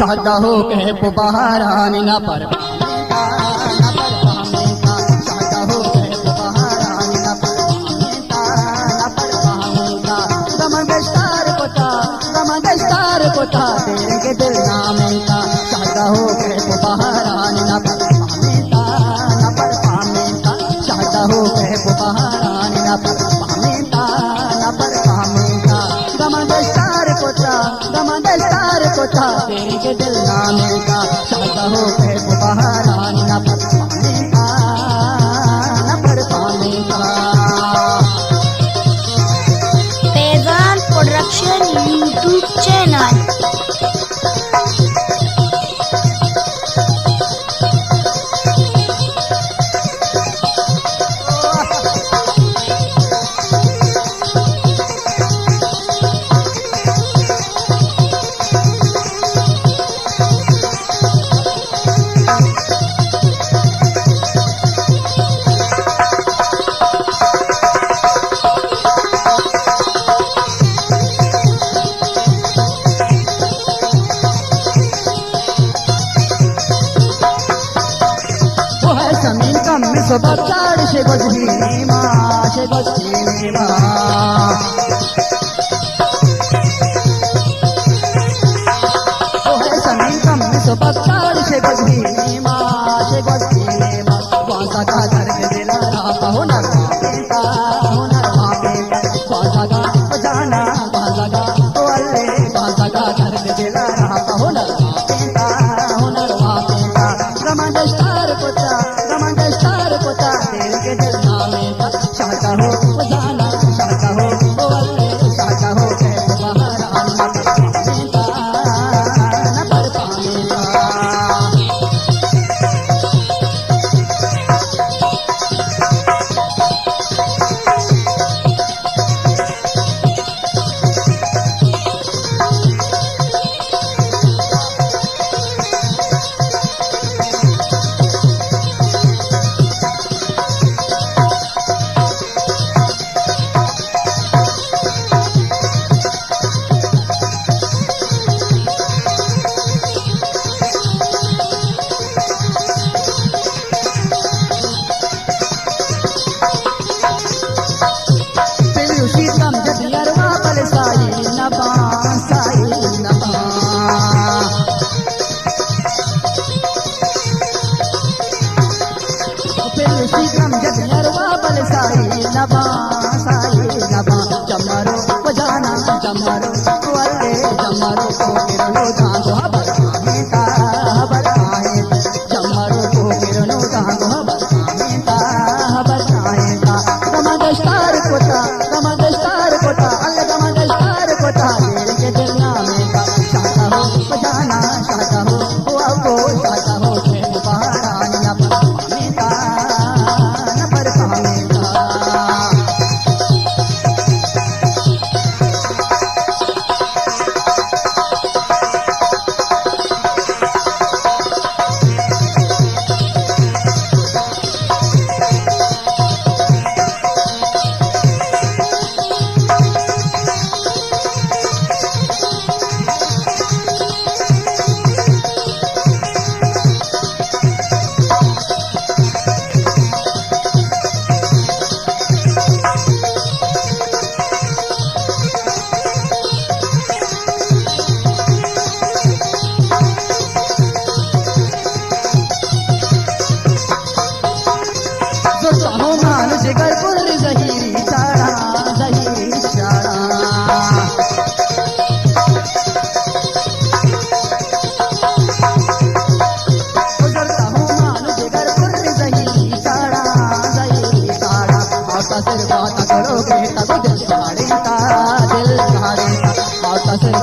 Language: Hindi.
शादा हो के बहारानी न पर कोता तेरे के दिल नामे का शादा हो के बहारानी न पर पामेता शादा हो के बहारानी न पर पामेता गमदस्तार कोता तेरे के दिल नामे का शादा हो के बहारानी न पर पामेता। Faizan production YouTube channel. Sobat cari shego jinima, shego jinima. Oh hai samin kam sobat cari shego jinima, shego jinima. Wasa ka dar ke dila apa honar peta, wasa ka bajana, wasa ka walle, wasa ka dar ke dila apa honar peta. Gamandastar kota. तेरे के दिल नामे का शादा हो जाना शादा हो वल्ले शादा हो के बहारानी न पर पामेता। जमरो बजाना जमरो वाले जमरो को किरणो दांगो हबर आमेता हबर आएता जमरो को किरणो दांगो हबर आमेता हबर आएता। गमदस्तार कोता अल्लाह गमदस्तार कोता तेरे के दिल नामे का शादा हो बजाना शादा हो आपको शादा हो के बहारानी न पर पामेता न पर पामेता। करोगे तब दिल भाड़ेता दिल भाड़ेता और कसर